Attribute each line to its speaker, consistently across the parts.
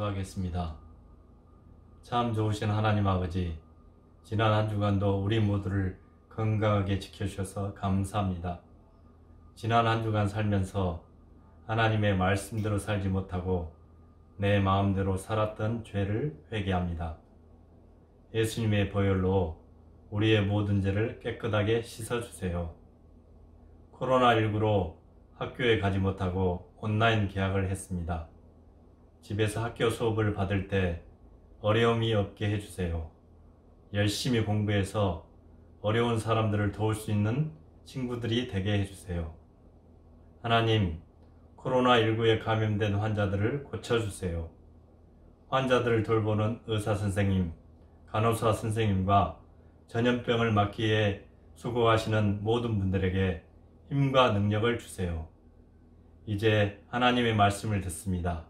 Speaker 1: 기도하겠습니다. 참 좋으신 하나님 아버지, 지난 한 주간도 우리 모두를 건강하게 지켜주셔서 감사합니다. 지난 한 주간 살면서 하나님의 말씀대로 살지 못하고 내 마음대로 살았던 죄를 회개합니다. 예수님의 보혈로 우리의 모든 죄를 깨끗하게 씻어주세요. 코로나19로 학교에 가지 못하고 온라인 개학을 했습니다. 집에서 학교 수업을 받을 때 어려움이 없게 해주세요. 열심히 공부해서 어려운 사람들을 도울 수 있는 친구들이 되게 해주세요. 하나님, 코로나19에 감염된 환자들을 고쳐주세요. 환자들을 돌보는 의사선생님, 간호사 선생님과 전염병을 막기에 수고하시는 모든 분들에게 힘과 능력을 주세요. 이제 하나님의 말씀을 듣습니다.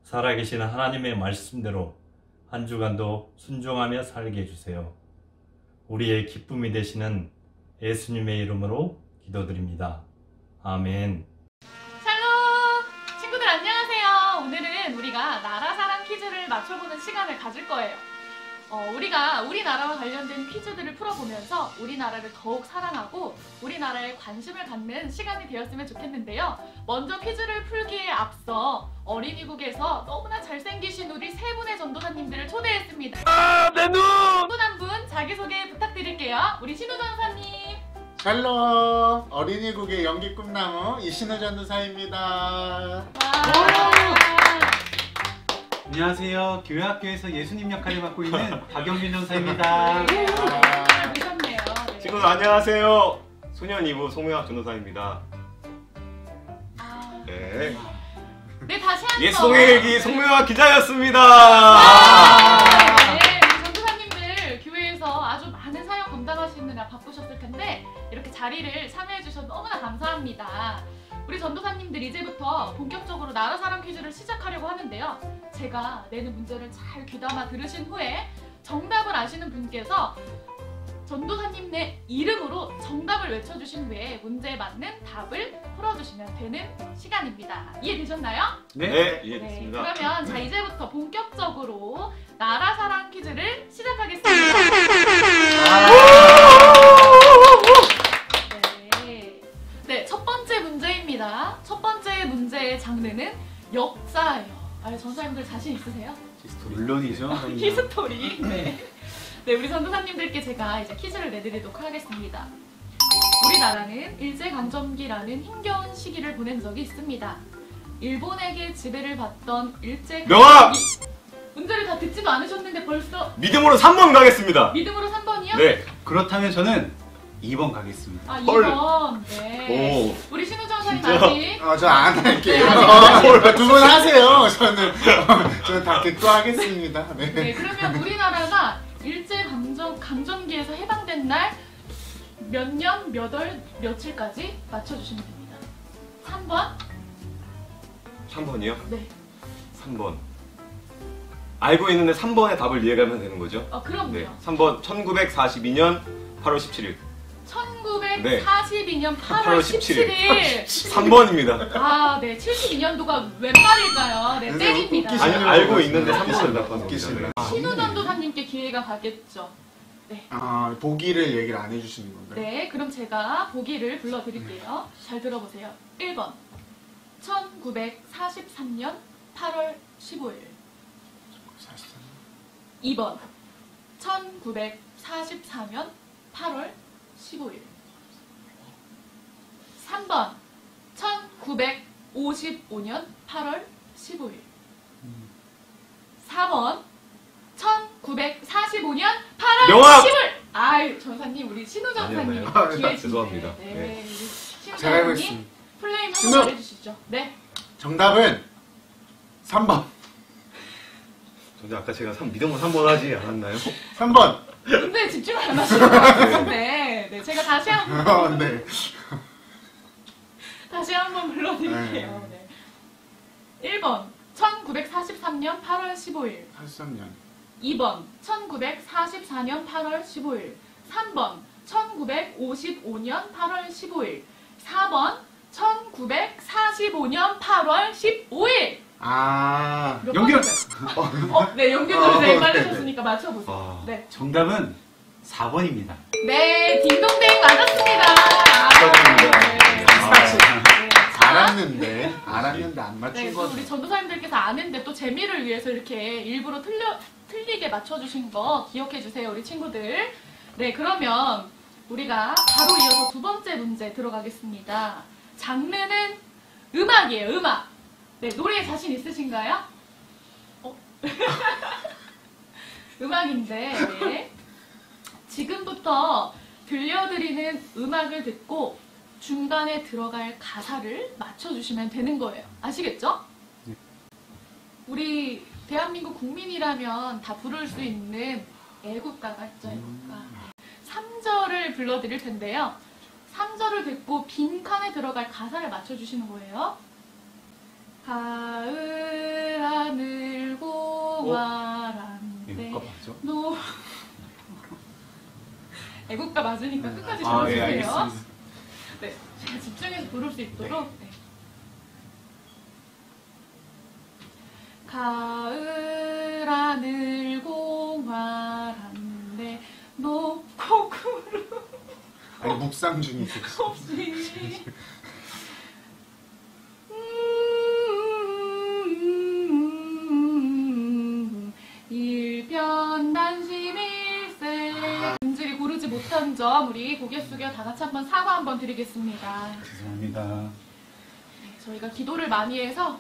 Speaker 1: 살아계시는 하나님의 말씀대로 한 주간도 순종하며 살게 해주세요. 우리의 기쁨이 되시는 예수님의 이름으로 기도드립니다. 아멘.
Speaker 2: 샬롬! 친구들 안녕하세요. 오늘은 우리가 나라사랑 퀴즈를 맞춰보는 시간을 가질 거예요. 우리가 우리나라와 관련된 퀴즈들을 풀어보면서 우리나라를 더욱 사랑하고 우리나라에 관심을 갖는 시간이 되었으면 좋겠는데요. 먼저 퀴즈를 풀기에 앞서 어린이국에서 너무나 잘생기신 우리 세 분의 전도사님들을 초대했습니다.
Speaker 3: 내 눈!
Speaker 2: 한 분 한 분 자기소개 부탁드릴게요. 우리 신우 전사님.
Speaker 4: 샬롬! 어린이국의 연기 꿈나무 이신우 전도사입니다.
Speaker 2: 와.
Speaker 3: 안녕하세요. 교회학교에서 예수님 역할을 맡고 있는 박영민 전사입니다.
Speaker 2: 네, 오셨네요. 네.
Speaker 5: 친구들 안녕하세요. 소년 2부 송명학 전도사입니다. 네.
Speaker 2: 네, 다시 한번.
Speaker 5: 예수송일기 송명학 기자였습니다.
Speaker 2: 네, 우리 전도사님들 교회에서 아주 많은 사역 감당하시느라 바쁘셨을 텐데 이렇게 자리를 참여해 주셔서 너무나 감사합니다. 우리 전도사님들 이제부터 본격적으로 나라사랑 퀴즈를 시작하려고 하는데요. 제가 내는 문제를 잘 귀담아 들으신 후에 정답을 아시는 분께서 전도사님 내 이름으로 정답을 외쳐주신 후에 문제에 맞는 답을 풀어주시면 되는 시간입니다. 이해되셨나요?
Speaker 5: 네, 이해됐습니다.
Speaker 2: 네, 그러면 자 이제부터 본격적으로 나라사랑 퀴즈를 시작하겠습니다. 네, 첫 번째 문제입니다. 첫 번째 문제의 장르는 역사예요. 전도사님들 자신 있으세요?
Speaker 3: 물론이죠.
Speaker 2: 히스토리. 네. 네, 우리 전도사님들께 제가 이제 퀴즈를 내드리도록 하겠습니다. 우리나라는 일제강점기라는 힘겨운 시기를 보낸 적이 있습니다. 일본에게 지배를 받던
Speaker 5: 명함!
Speaker 2: 문제를 다 듣지도 않으셨는데 벌써
Speaker 5: 믿음으로 3번 가겠습니다.
Speaker 2: 믿음으로 3번이요?
Speaker 5: 네.
Speaker 3: 그렇다면 저는 2번 가겠습니다.
Speaker 2: 아,
Speaker 5: 헐.
Speaker 2: 2번. 네.
Speaker 5: 오.
Speaker 2: 우리 신우 전사님
Speaker 5: 진짜?
Speaker 2: 아직.
Speaker 4: 저 안 할게요.
Speaker 2: 네,
Speaker 4: 두 분 하세요. 저는 다 듣고 하겠습니다.
Speaker 2: 네,
Speaker 4: 네.
Speaker 2: 그러면 우리나라가 일제강점기에서 해방된 날 몇 년, 몇 월, 며칠까지 맞춰주시면 됩니다. 3번?
Speaker 5: 3번이요?
Speaker 2: 네.
Speaker 5: 3번. 알고 있는데 3번의 답을 이해가면 되는 거죠?
Speaker 2: 그럼요.
Speaker 5: 네. 3번 1942년 8월 17일.
Speaker 2: 1942년 8월 17일.
Speaker 5: 3번입니다.
Speaker 2: 아, 네. 72년도가 웬 말일까요? 네, 땡입니다.
Speaker 5: 아니, 알고 있는데 3번을
Speaker 4: 웃기시네.
Speaker 2: 신우 전도사님께 기회가 가겠죠. 네.
Speaker 4: 보기를 얘기를 안 해주시는 건가요?
Speaker 2: 네, 그럼 제가 보기를 불러드릴게요. 잘 들어보세요. 1번 1943년 8월 15일 2번 1944년 8월 15일 3번 1955년 8월 15일 4번 1945년 8월
Speaker 5: 명함!
Speaker 2: 10일. 아유, 전사님, 우리 신우 전사님
Speaker 5: 아니요.
Speaker 2: 기회 주세요.
Speaker 5: 죄송합니다.
Speaker 2: 네,
Speaker 5: 네.
Speaker 2: 신우
Speaker 4: 제가
Speaker 2: 전사님
Speaker 4: 해보겠습니다.
Speaker 2: 플레임
Speaker 4: 신우!
Speaker 2: 한번 말해주시죠. 네.
Speaker 4: 정답은 3번.
Speaker 5: 근데 아까 제가 믿음으로 3번 하지 않았나요?
Speaker 4: 3번.
Speaker 2: 문제에 집중을 안 하시는 것 같은데, 네, 제가 다시 한번
Speaker 4: 네.
Speaker 2: 다시 한번 불러드릴게요. 네. 1번 1943년 8월 15일
Speaker 4: 83년.
Speaker 2: 2번 1944년 8월 15일 3번 1955년 8월 15일 4번 1945년 8월 15일
Speaker 4: 아,
Speaker 2: 몇
Speaker 3: 연결!
Speaker 2: 번이죠? 네, 연결을 제일 빠르셨으니까 맞춰보세요.
Speaker 5: 아,
Speaker 2: 네.
Speaker 3: 정답은 4번입니다.
Speaker 2: 네, 딩동댕 맞았습니다.
Speaker 5: 축하드립니다.
Speaker 2: 네.
Speaker 4: 사실
Speaker 2: 네. 자,
Speaker 4: 알았는데 안 맞춘
Speaker 2: 네,
Speaker 4: 거.
Speaker 2: 또 우리 전도사님들께서 아는데 또 재미를 위해서 이렇게 일부러 틀리게 맞춰주신 거 기억해주세요, 우리 친구들. 네, 그러면 우리가 바로 이어서 두 번째 문제 들어가겠습니다. 장르는 음악이에요, 음악. 네, 노래에 자신 있으신가요? 음악인데, 네. 지금부터 들려드리는 음악을 듣고 중간에 들어갈 가사를 맞춰주시면 되는 거예요. 아시겠죠?
Speaker 3: 네.
Speaker 2: 우리 대한민국 국민이라면 다 부를 수 있는 애국가가 있죠, 애국가. 3절을 불러드릴 텐데요. 3절을 듣고 빈칸에 들어갈 가사를 맞춰주시는 거예요. 가을 하늘 공활한데
Speaker 3: 이거 맞죠?
Speaker 2: 노 애국가 맞으니까 끝까지
Speaker 3: 아, 예,
Speaker 2: 들어주세요.
Speaker 3: 알겠습니다.
Speaker 2: 네, 제가 집중해서 부를 수 있도록. 네. 가을 하늘 공활한데 높고 구름
Speaker 4: 아니 묵상 중이세요.
Speaker 2: 없이 일편단심일세. 음질이 고르지 못한 점 우리 고개 숙여 다 같이 한번 사과 한번 드리겠습니다.
Speaker 3: 죄송합니다.
Speaker 2: 네, 저희가 기도를 많이 해서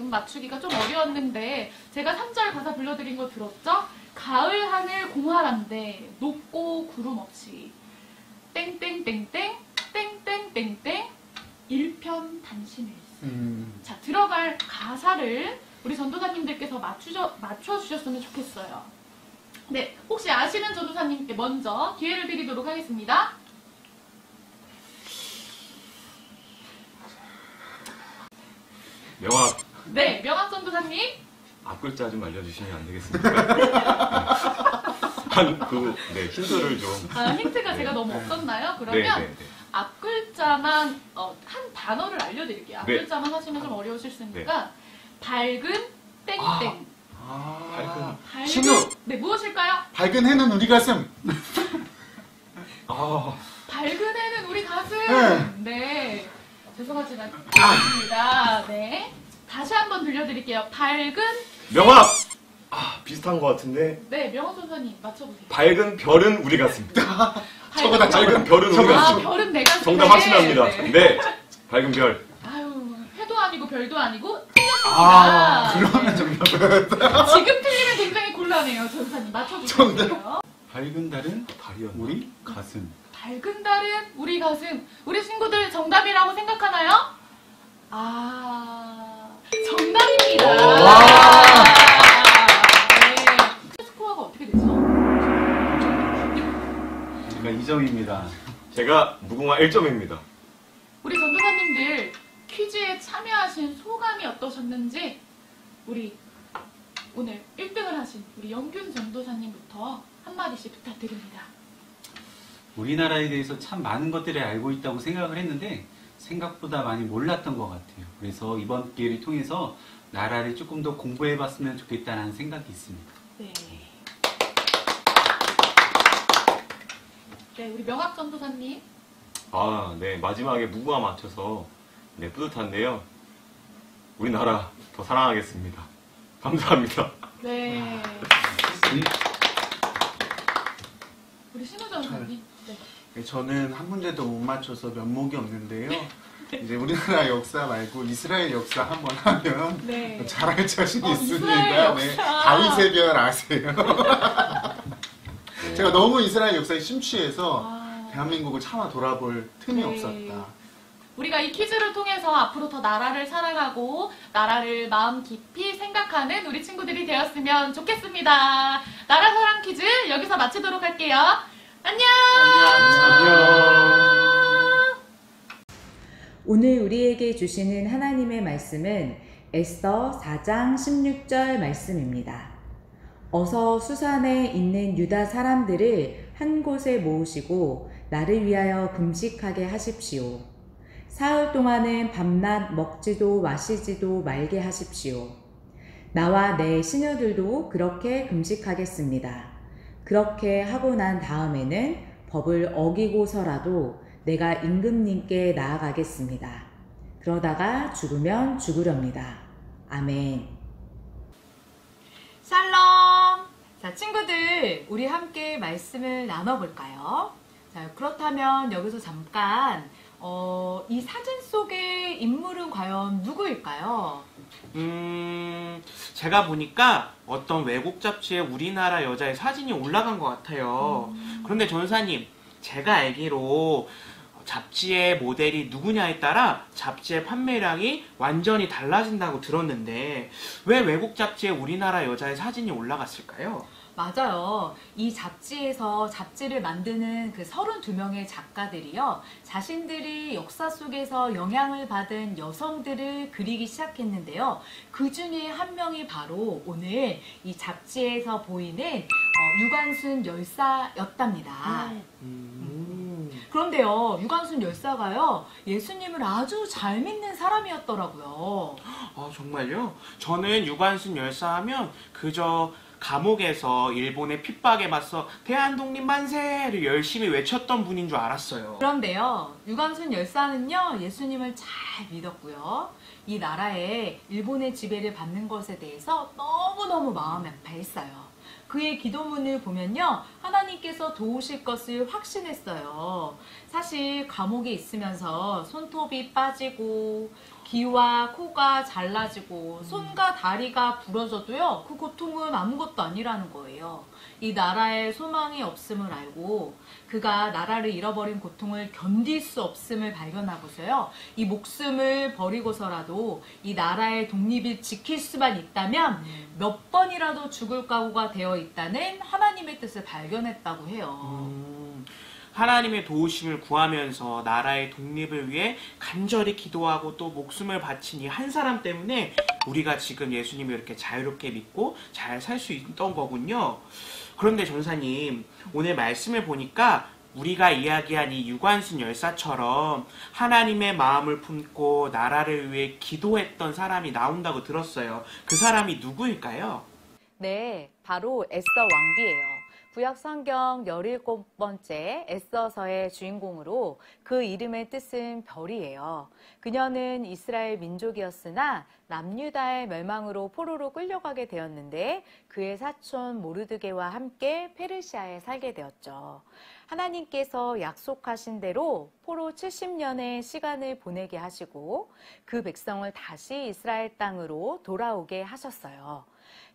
Speaker 2: 맞추기가 좀 어려웠는데 제가 3절 가사 불러드린 거 들었죠? 가을 하늘 공활한데 높고 구름 없이 땡땡땡땡 땡땡땡땡 일편단심일세. 자, 들어갈 가사를 우리 전도사님들께서 맞춰주셨으면 좋겠어요. 네, 혹시 아시는 전도사님께 먼저 기회를 드리도록 하겠습니다.
Speaker 5: 명확
Speaker 2: 네, 명학 전도사님.
Speaker 5: 앞글자 좀 알려주시면 안 되겠습니까? 네, 힌트를 좀.
Speaker 2: 힌트가
Speaker 5: 네.
Speaker 2: 제가 너무 없었나요?
Speaker 5: 네,
Speaker 2: 그러면
Speaker 5: 네, 네.
Speaker 2: 앞글자만 한 단어를 알려드릴게요.
Speaker 5: 네.
Speaker 2: 앞글자만 하시면 좀 어려우실 수 있으니까 밝은 땡땡.
Speaker 4: 아,
Speaker 2: 밝은
Speaker 4: 신우.
Speaker 2: 네, 무엇일까요?
Speaker 4: 밝은 해는 우리 가슴.
Speaker 5: 아,
Speaker 2: 밝은 해는 우리 가슴.
Speaker 4: 네.
Speaker 2: 네, 죄송하지만 아닙니다. 네, 다시 한번 들려드릴게요. 밝은
Speaker 5: 명확! 아, 비슷한 것 같은데.
Speaker 2: 네, 명호 선생님 맞춰보세요.
Speaker 5: 밝은 별은 우리 같습니다.
Speaker 4: 저거다,
Speaker 5: 밝은 별은 우리
Speaker 4: 저거.
Speaker 5: 같습니다.
Speaker 2: 별은 내가
Speaker 5: 정답 확신합니다.
Speaker 2: 네.
Speaker 5: 네, 밝은 별.
Speaker 2: 아유, 해도 아니고 별도 아니고 틀렸습니다.
Speaker 3: 아,
Speaker 2: 네.
Speaker 3: 그러면 정답.
Speaker 2: 지금 틀리면 굉장히 곤란해요, 전사님. 맞춰주세요.
Speaker 3: 밝은 달은
Speaker 5: 달이었나?
Speaker 3: 우리 가슴.
Speaker 2: 밝은 달은 우리 가슴. 우리 친구들 정답이라고 생각하나요? 정답입니다.
Speaker 4: 와.
Speaker 2: 네. 스코어가 어떻게 되죠?
Speaker 3: 제가 2점입니다.
Speaker 5: 제가 무궁화 1점입니다.
Speaker 2: 우리 전도사님들 퀴즈에 참여하신 소감이 어떠셨는지 우리 오늘 1등을 하신 우리 영균 전도사님부터 한마디씩 부탁드립니다.
Speaker 3: 우리나라에 대해서 참 많은 것들을 알고 있다고 생각을 했는데 생각보다 많이 몰랐던 것 같아요. 그래서 이번 기회를 통해서 나라를 조금 더 공부해봤으면 좋겠다는 생각이 있습니다.
Speaker 2: 네. 네, 우리 명학 전도사님.
Speaker 5: 아, 네, 마지막에 무궁화 맞춰서 네, 뿌듯한데요. 우리나라 더 사랑하겠습니다. 감사합니다.
Speaker 2: 네. 우리 신우 전사님. 네.
Speaker 4: 저는 한 문제도 못 맞춰서 면목이 없는데요. 이제 우리나라 역사 말고 이스라엘 역사 한번 하면
Speaker 2: 네.
Speaker 4: 잘할 자신이
Speaker 2: 이스라엘
Speaker 4: 있습니다.
Speaker 2: 역사.
Speaker 4: 네. 다윗의 별 아세요?
Speaker 5: 네.
Speaker 4: 제가 너무 이스라엘 역사에 심취해서
Speaker 2: 아,
Speaker 4: 대한민국을 차마 돌아볼 틈이
Speaker 2: 네.
Speaker 4: 없었다.
Speaker 2: 우리가 이 퀴즈를 통해서 앞으로 더 나라를 사랑하고 나라를 마음 깊이 생각하는 우리 친구들이 되었으면 좋겠습니다. 나라 사랑 퀴즈 여기서 마치도록 할게요. 안녕!
Speaker 6: 오늘 우리에게 주시는 하나님의 말씀은 에스더 4장 16절 말씀입니다. 어서 수산에 있는 유다 사람들을 한 곳에 모으시고 나를 위하여 금식하게 하십시오. 사흘 동안은 밤낮 먹지도 마시지도 말게 하십시오. 나와 내 시녀들도 그렇게 금식하겠습니다. 그렇게 하고 난 다음에는 법을 어기고서라도 내가 임금님께 나아가겠습니다. 그러다가 죽으면 죽으렵니다. 아멘.
Speaker 7: 샬롬! 자, 친구들, 우리 함께 말씀을 나눠볼까요? 자, 그렇다면 여기서 잠깐 이 사진 속의 인물은 과연 누구일까요?
Speaker 8: 제가 보니까 어떤 외국 잡지에 우리나라 여자의 사진이 올라간 것 같아요. 그런데 전사님, 제가 알기로 잡지의 모델이 누구냐에 따라 잡지의 판매량이 완전히 달라진다고 들었는데 왜 외국 잡지에 우리나라 여자의 사진이 올라갔을까요?
Speaker 7: 맞아요. 이 잡지에서 잡지를 만드는 그 32명의 작가들이요. 자신들이 역사 속에서 영향을 받은 여성들을 그리기 시작했는데요. 그 중에 한 명이 바로 오늘 이 잡지에서 보이는 유관순 열사였답니다. 그런데요, 유관순 열사가요, 예수님을 아주 잘 믿는 사람이었더라고요.
Speaker 8: 아, 정말요? 저는 유관순 열사 하면 그저 감옥에서 일본의 핍박에 맞서 대한독립 만세를 열심히 외쳤던 분인 줄 알았어요.
Speaker 7: 그런데요, 유관순 열사는요, 예수님을 잘 믿었고요. 이 나라에 일본의 지배를 받는 것에 대해서 너무너무 마음이 아파했어요. 그의 기도문을 보면요, 하나님께서 도우실 것을 확신했어요. 사실 감옥에 있으면서 손톱이 빠지고 귀와 코가 잘라지고 손과 다리가 부러져도요, 그 고통은 아무것도 아니라는 거예요. 이 나라에 소망이 없음을 알고 그가 나라를 잃어버린 고통을 견딜 수 없음을 발견하고서요, 이 목숨을 버리고서라도 이 나라의 독립을 지킬 수만 있다면 몇 번이라도 죽을 각오가 되어 있다는 하나님의 뜻을 발견했다고 해요.
Speaker 8: 하나님의 도우심을 구하면서 나라의 독립을 위해 간절히 기도하고 또 목숨을 바친 이 한 사람 때문에 우리가 지금 예수님을 이렇게 자유롭게 믿고 잘 살 수 있던 거군요. 그런데 전사님, 오늘 말씀을 보니까 우리가 이야기한 이 유관순 열사처럼 하나님의 마음을 품고 나라를 위해 기도했던 사람이 나온다고 들었어요. 그 사람이 누구일까요?
Speaker 7: 네, 바로 에스더 왕비예요. 구약 성경 17번째 에스더서의 주인공으로 그 이름의 뜻은 별이에요. 그녀는 이스라엘 민족이었으나 남유다의 멸망으로 포로로 끌려가게 되었는데 그의 사촌 모르드게와 함께 페르시아에 살게 되었죠. 하나님께서 약속하신 대로 포로 70년의 시간을 보내게 하시고 그 백성을 다시 이스라엘 땅으로 돌아오게 하셨어요.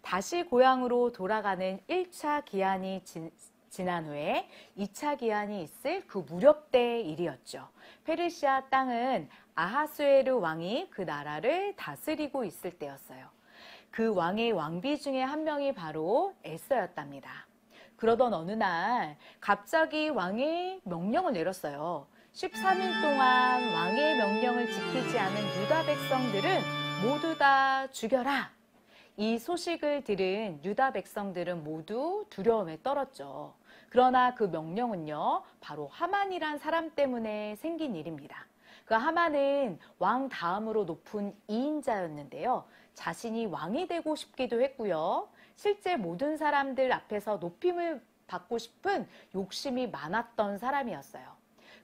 Speaker 7: 다시 고향으로 돌아가는 1차 기한이 지난 후에 2차 기한이 있을 그 무렵 때의 일이었죠. 페르시아 땅은 아하수에르 왕이 그 나라를 다스리고 있을 때였어요. 그 왕의 왕비 중에 한 명이 바로 에스더였답니다. 그러던 어느 날 갑자기 왕이 명령을 내렸어요. 13일 동안 왕의 명령을 지키지 않은 유다 백성들은 모두 다 죽여라. 이 소식을 들은 유다 백성들은 모두 두려움에 떨었죠. 그러나 그 명령은요, 바로 하만이란 사람 때문에 생긴 일입니다. 그 하만은 왕 다음으로 높은 2인자였는데요. 자신이 왕이 되고 싶기도 했고요. 실제 모든 사람들 앞에서 높임을 받고 싶은 욕심이 많았던 사람이었어요.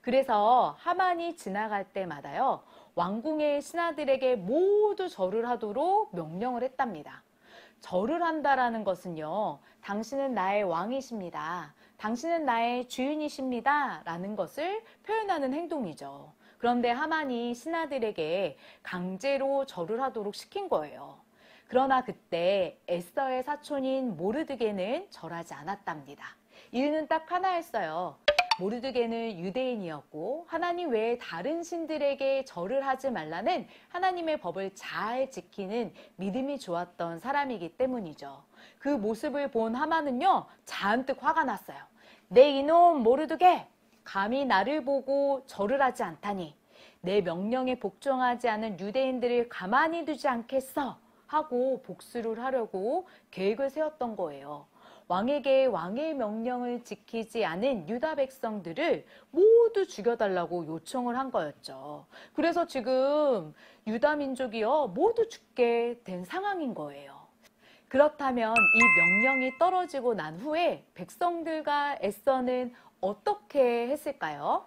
Speaker 7: 그래서 하만이 지나갈 때마다요, 왕궁의 신하들에게 모두 절을 하도록 명령을 했답니다. 절을 한다라는 것은요, 당신은 나의 왕이십니다. 당신은 나의 주인이십니다. 라는 것을 표현하는 행동이죠. 그런데 하만이 신하들에게 강제로 절을 하도록 시킨 거예요. 그러나 그때 에스더의 사촌인 모르드게는 절하지 않았답니다. 이유는 딱 하나였어요. 모르드게는 유대인이었고 하나님 외에 다른 신들에게 절을 하지 말라는 하나님의 법을 잘 지키는 믿음이 좋았던 사람이기 때문이죠. 그 모습을 본 하만은요, 잔뜩 화가 났어요. 내 이놈 모르드게, 감히 나를 보고 절을 하지 않다니 내 명령에 복종하지 않은 유대인들을 가만히 두지 않겠어 하고 복수를 하려고 계획을 세웠던 거예요. 왕에게 왕의 명령을 지키지 않은 유다 백성들을 모두 죽여달라고 요청을 한 거였죠. 그래서 지금 유다 민족이요, 모두 죽게 된 상황인 거예요. 그렇다면 이 명령이 떨어지고 난 후에 백성들과 에서는 어떻게 했을까요?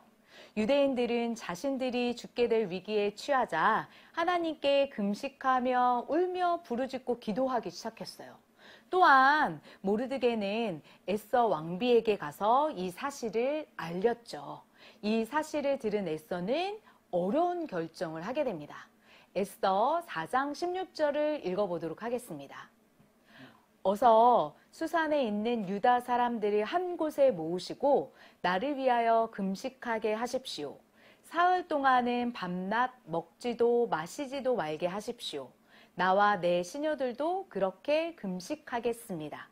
Speaker 7: 유대인들은 자신들이 죽게 될 위기에 취하자 하나님께 금식하며 울며 부르짖고 기도하기 시작했어요. 또한 모르드게는 에서 왕비에게 가서 이 사실을 알렸죠. 이 사실을 들은 에서는 어려운 결정을 하게 됩니다. 에서 4장 16절을 읽어보도록 하겠습니다. 어서 수산에 있는 유다 사람들을 한 곳에 모으시고 나를 위하여 금식하게 하십시오. 사흘 동안은 밤낮 먹지도 마시지도 말게 하십시오. 나와 내 시녀들도 그렇게 금식하겠습니다.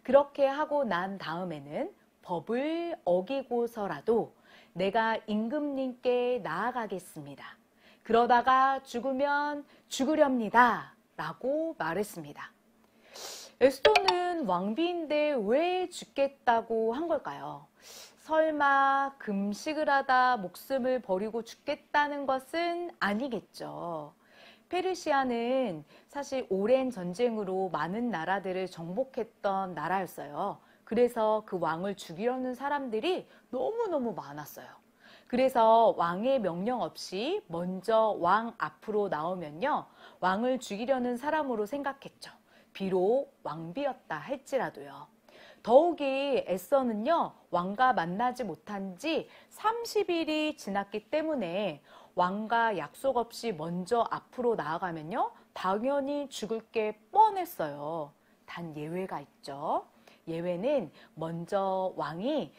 Speaker 7: 그렇게 하고 난 다음에는 법을 어기고서라도 내가 임금님께 나아가겠습니다. 그러다가 죽으면 죽으렵니다. 라고 말했습니다. 에스더는 왕비인데 왜 죽겠다고 한 걸까요? 설마 금식을 하다 목숨을 버리고 죽겠다는 것은 아니겠죠. 페르시아는 사실 오랜 전쟁으로 많은 나라들을 정복했던 나라였어요. 그래서 그 왕을 죽이려는 사람들이 너무너무 많았어요. 그래서 왕의 명령 없이 먼저 왕 앞으로 나오면요, 왕을 죽이려는 사람으로 생각했죠. 비록 왕비였다 할지라도요. 더욱이 에서는요, 왕과 만나지 못한 지 30일이 지났기 때문에 왕과 약속 없이 먼저 앞으로 나아가면요, 당연히 죽을 게 뻔했어요. 단 예외가 있죠. 예외는 왕이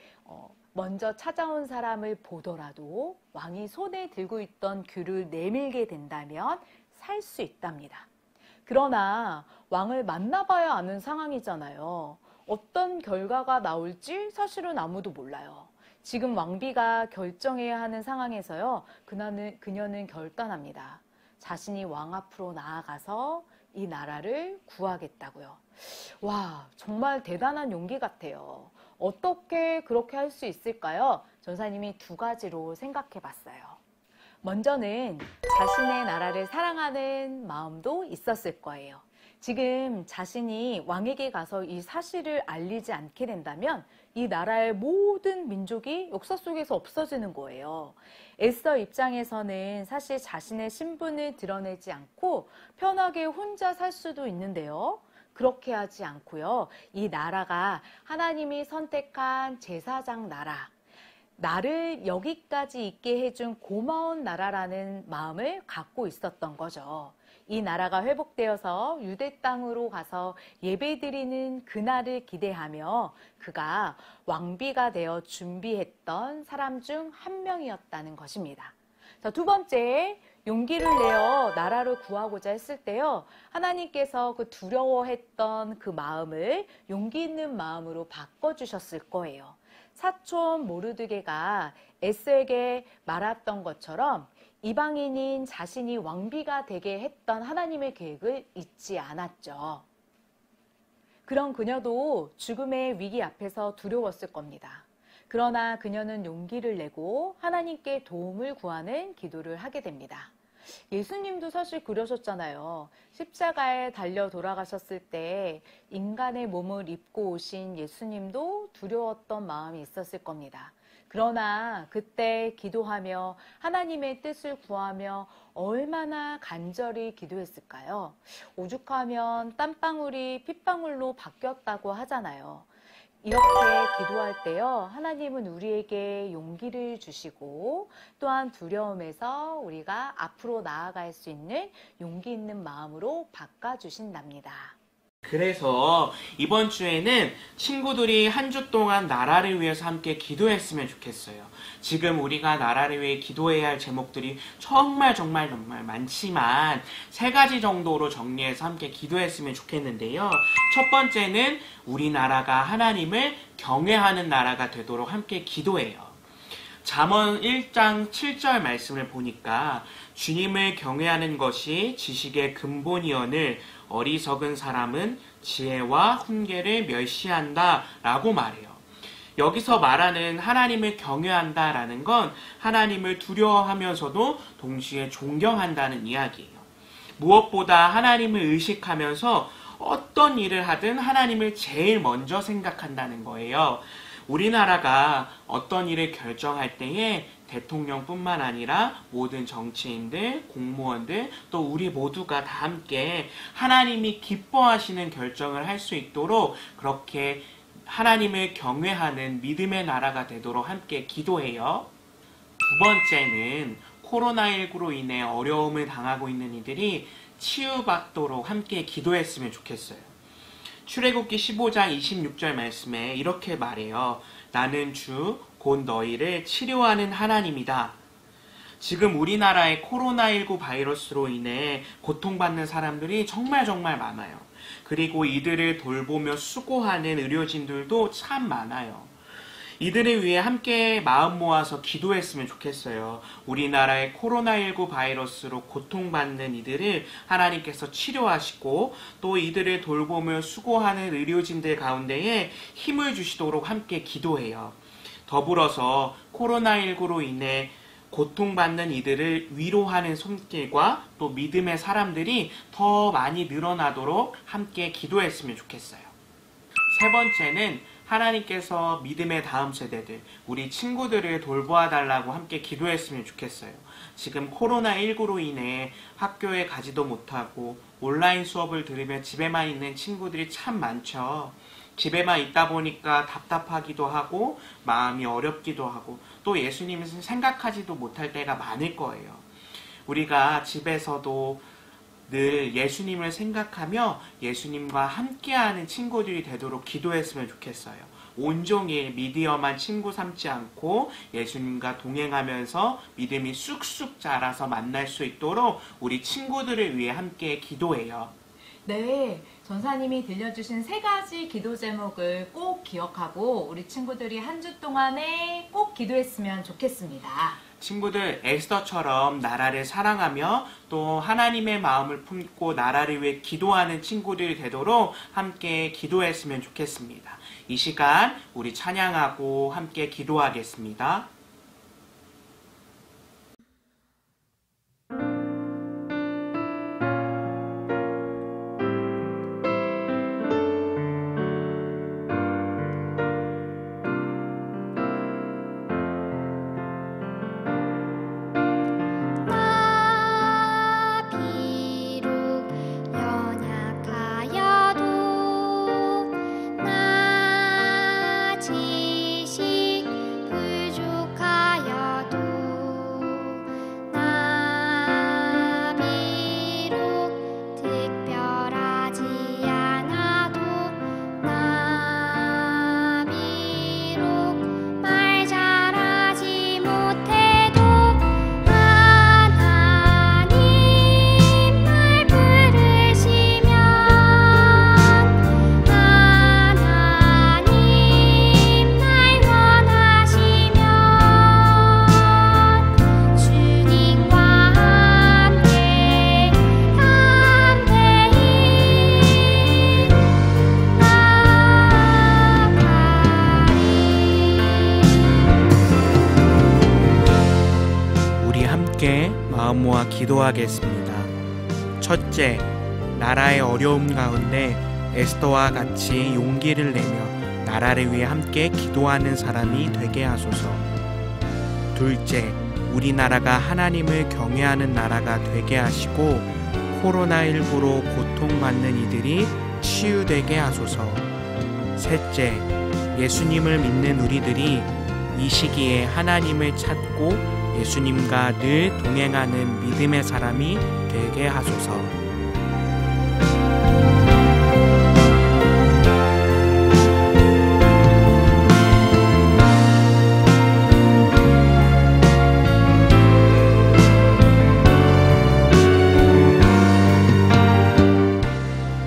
Speaker 7: 먼저 찾아온 사람을 보더라도 왕이 손에 들고 있던 귤을 내밀게 된다면 살 수 있답니다. 그러나 왕을 만나봐야 아는 상황이잖아요. 어떤 결과가 나올지 사실은 아무도 몰라요. 지금 왕비가 결정해야 하는 상황에서요, 그녀는 결단합니다. 자신이 왕 앞으로 나아가서 이 나라를 구하겠다고요. 와, 정말 대단한 용기 같아요. 어떻게 그렇게 할 수 있을까요? 전사님이 두 가지로 생각해 봤어요. 먼저는 자신의 나라를 사랑하는 마음도 있었을 거예요. 지금 자신이 왕에게 가서 이 사실을 알리지 않게 된다면 이 나라의 모든 민족이 역사 속에서 없어지는 거예요. 에스더 입장에서는 사실 자신의 신분을 드러내지 않고 편하게 혼자 살 수도 있는데요. 그렇게 하지 않고요. 이 나라가 하나님이 선택한 제사장 나라, 나를 여기까지 있게 해준 고마운 나라라는 마음을 갖고 있었던 거죠. 이 나라가 회복되어서 유대 땅으로 가서 예배드리는 그날을 기대하며 그가 왕비가 되어 준비했던 사람 중 한 명이었다는 것입니다. 자, 두 번째, 용기를 내어 나라를 구하고자 했을 때요, 하나님께서 그 두려워했던 그 마음을 용기 있는 마음으로 바꿔주셨을 거예요. 사촌 모르드게가 에스더에게 말했던 것처럼 이방인인 자신이 왕비가 되게 했던 하나님의 계획을 잊지 않았죠. 그런 그녀도 죽음의 위기 앞에서 두려웠을 겁니다. 그러나 그녀는 용기를 내고 하나님께 도움을 구하는 기도를 하게 됩니다. 예수님도 사실 그러셨잖아요. 십자가에 달려 돌아가셨을 때 인간의 몸을 입고 오신 예수님도 두려웠던 마음이 있었을 겁니다. 그러나 그때 기도하며 하나님의 뜻을 구하며 얼마나 간절히 기도했을까요? 오죽하면 땀방울이 핏방울로 바뀌었다고 하잖아요. 이렇게 기도할 때요, 하나님은 우리에게 용기를 주시고 또한 두려움에서 우리가 앞으로 나아갈 수 있는 용기 있는 마음으로 바꿔주신답니다.
Speaker 8: 그래서 이번 주에는 친구들이 한 주 동안 나라를 위해서 함께 기도했으면 좋겠어요. 지금 우리가 나라를 위해 기도해야 할 제목들이 정말 많지만 세 가지 정도로 정리해서 함께 기도했으면 좋겠는데요. 첫 번째는 우리나라가 하나님을 경외하는 나라가 되도록 함께 기도해요. 잠언 1장 7절 말씀을 보니까 주님을 경외하는 것이 지식의 근본이오늘 어리석은 사람은 지혜와 훈계를 멸시한다 라고 말해요. 여기서 말하는 하나님을 경외한다라는 건 하나님을 두려워하면서도 동시에 존경한다는 이야기예요. 무엇보다 하나님을 의식하면서 어떤 일을 하든 하나님을 제일 먼저 생각한다는 거예요. 우리나라가 어떤 일을 결정할 때에 대통령뿐만 아니라 모든 정치인들, 공무원들, 또 우리 모두가 다 함께 하나님이 기뻐하시는 결정을 할 수 있도록 그렇게 하나님을 경외하는 믿음의 나라가 되도록 함께 기도해요. 두 번째는 코로나19로 인해 어려움을 당하고 있는 이들이 치유받도록 함께 기도했으면 좋겠어요. 출애굽기 15장 26절 말씀에 이렇게 말해요. 나는 주 곧 너희를 치료하는 하나님이다. 지금 우리나라의 코로나19 바이러스로 인해 고통받는 사람들이 정말 많아요. 그리고 이들을 돌보며 수고하는 의료진들도 참 많아요. 이들을 위해 함께 마음 모아서 기도했으면 좋겠어요. 우리나라의 코로나19 바이러스로 고통받는 이들을 하나님께서 치료하시고 또 이들을 돌보며 수고하는 의료진들 가운데에 힘을 주시도록 함께 기도해요. 더불어서 코로나19로 인해 고통받는 이들을 위로하는 손길과 또 믿음의 사람들이 더 많이 늘어나도록 함께 기도했으면 좋겠어요. 세 번째는 하나님께서 믿음의 다음 세대들, 우리 친구들을 돌보아 달라고 함께 기도했으면 좋겠어요. 지금 코로나19로 인해 학교에 가지도 못하고 온라인 수업을 들으며 집에만 있는 친구들이 참 많죠. 집에만 있다 보니까 답답하기도 하고 마음이 어렵기도 하고 또 예수님을 생각하지도 못할 때가 많을 거예요. 우리가 집에서도 늘 예수님을 생각하며 예수님과 함께하는 친구들이 되도록 기도했으면 좋겠어요. 온종일 미디어만 친구 삼지 않고 예수님과 동행하면서 믿음이 쑥쑥 자라서 만날 수 있도록 우리 친구들을 위해 함께 기도해요.
Speaker 7: 네, 전사님이 들려주신 3가지 기도 제목을 꼭 기억하고 우리 친구들이 한 주 동안에 꼭 기도했으면 좋겠습니다.
Speaker 8: 친구들, 에스더처럼 나라를 사랑하며 또 하나님의 마음을 품고 나라를 위해 기도하는 친구들이 되도록 함께 기도했으면 좋겠습니다. 이 시간 우리 찬양하고 함께 기도하겠습니다. 마음 모아 기도하겠습니다. 첫째, 나라의 어려움 가운데 에스더와 같이 용기를 내며 나라를 위해 함께 기도하는 사람이 되게 하소서. 둘째, 우리나라가 하나님을 경외하는 나라가 되게 하시고 코로나19로 고통받는 이들이 치유되게 하소서. 셋째, 예수님을 믿는 우리들이 이 시기에 하나님을 찾고 예수님과 늘 동행하는 믿음의 사람이 되게 하소서.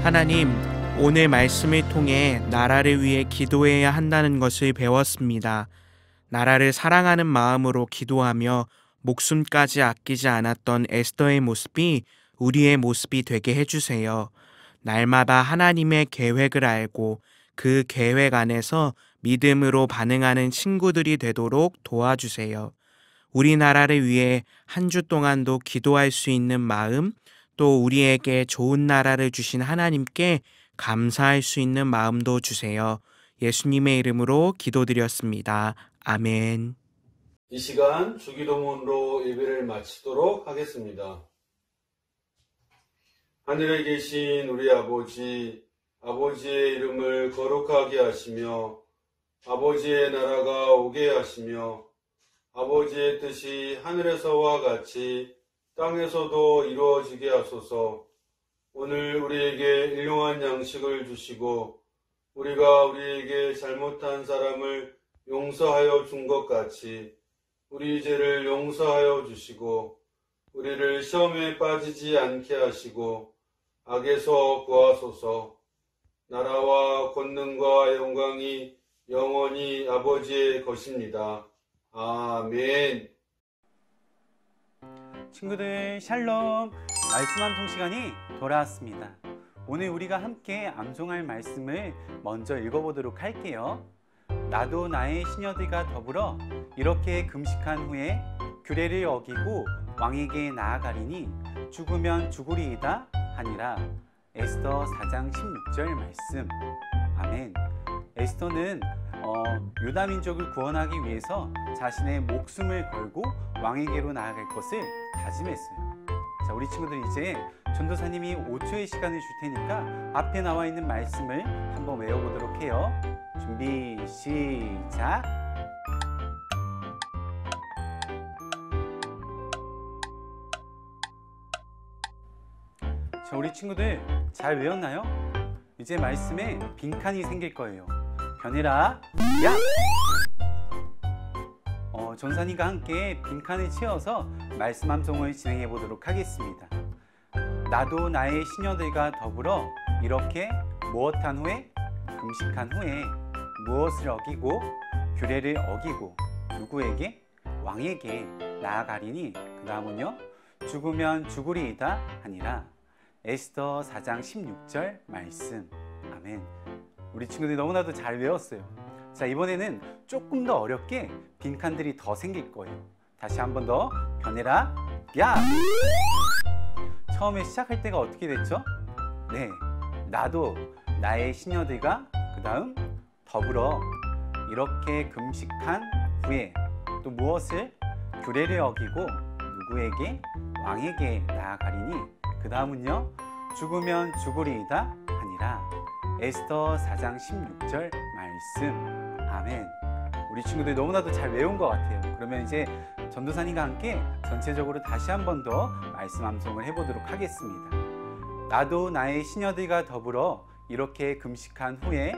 Speaker 8: 하나님, 오늘 말씀을 통해 나라를 위해 기도해야 한다는 것을 배웠습니다. 나라를 사랑하는 마음으로 기도하며 목숨까지 아끼지 않았던 에스더의 모습이 우리의 모습이 되게 해주세요. 날마다 하나님의 계획을 알고 그 계획 안에서 믿음으로 반응하는 친구들이 되도록 도와주세요. 우리나라를 위해 한 주 동안도 기도할 수 있는 마음, 또 우리에게 좋은 나라를 주신 하나님께 감사할 수 있는 마음도 주세요. 예수님의 이름으로 기도드렸습니다. 아멘.
Speaker 9: 이 시간 주기도문으로 예배를 마치도록 하겠습니다. 하늘에 계신 우리 아버지, 아버지의 이름을 거룩하게 하시며 아버지의 나라가 오게 하시며 아버지의 뜻이 하늘에서와 같이 땅에서도 이루어지게 하소서. 오늘 우리에게 일용할 양식을 주시고 우리가 우리에게 잘못한 사람을 용서하여 준 것 같이 우리 죄를 용서하여 주시고 우리를 시험에 빠지지 않게 하시고 악에서 구하소서. 나라와 권능과 영광이 영원히 아버지의 것입니다. 아멘.
Speaker 3: 친구들 샬롬, 말씀 한 통 시간이 돌아왔습니다. 오늘 우리가 함께 암송할 말씀을 먼저 읽어보도록 할게요. 나도 나의 시녀들과 더불어 이렇게 금식한 후에 규례를 어기고 왕에게 나아가리니 죽으면 죽으리이다 하니라. 에스더 4장 16절 말씀. 아멘. 에스더는 유다 민족을 구원하기 위해서 자신의 목숨을 걸고 왕에게로 나아갈 것을 다짐했어요. 자, 우리 친구들 이제 전도사님이 5초의 시간을 줄 테니까 앞에 나와 있는 말씀을 한번 외워보도록 해요. 준비, 시작! 자, 우리 친구들 잘 외웠나요? 이제 말씀에 빈칸이 생길 거예요. 변해라, 야! 전사님과 함께 빈칸을 채워서 말씀 암송을 진행해 보도록 하겠습니다. 나도 나의 시녀들과 더불어 이렇게 무엇한 후에 금식한 후에 무엇을 어기고 규례를 어기고 누구에게? 왕에게 나아가리니 그 다음은요 죽으면 죽으리이다 하니라. 에스더 4장 16절 말씀. 아멘. 우리 친구들이 너무나도 잘 외웠어요. 자, 이번에는 조금 더 어렵게 빈칸들이 더 생길 거예요. 다시 한 번 더. 변해라, 야! 처음에 시작할 때가 어떻게 됐죠? 네, 나도 나의 시녀들과 그 다음 더불어 이렇게 금식한 후에 또 무엇을? 규례를 어기고 누구에게? 왕에게 나아가리니 그 다음은요 죽으면 죽으리이다 하니라. 에스더 4장 16절 말씀. 아멘. 우리 친구들이 너무나도 잘 외운 것 같아요. 그러면 이제 전도사님과 함께 전체적으로 다시 한 번 더 말씀 암송을 해보도록 하겠습니다. 나도 나의 시녀들과 더불어 이렇게 금식한 후에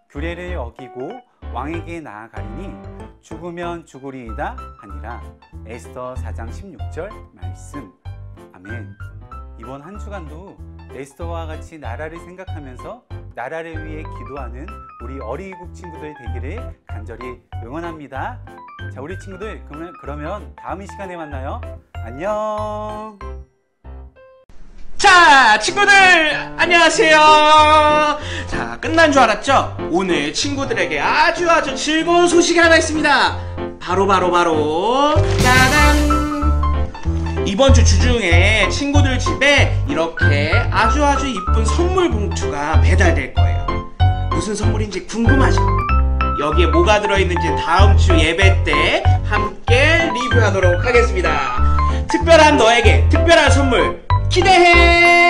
Speaker 3: 규례를 어기고 왕에게 나아가리니 죽으면 죽으리이다 하니라. 에스더 4장 16절 말씀. 아멘. 이번 한 주간도 에스더와 같이 나라를 생각하면서 나라를 위해 기도하는 우리 어린이국 친구들 되기를 간절히 응원합니다. 자, 우리 친구들 그러면 다음 시간에 만나요. 안녕.
Speaker 8: 자, 친구들 안녕하세요. 자, 끝난 줄 알았죠? 오늘 친구들에게 아주 즐거운 소식이 하나 있습니다. 바로 짜잔! 이번 주 주중에 친구들 집에 이렇게 아주 이쁜 선물 봉투가 배달될 거예요. 무슨 선물인지 궁금하죠? 여기에 뭐가 들어있는지 다음 주 예배 때 함께 리뷰하도록 하겠습니다. 특별한 너에게 특별한 선물 기대해!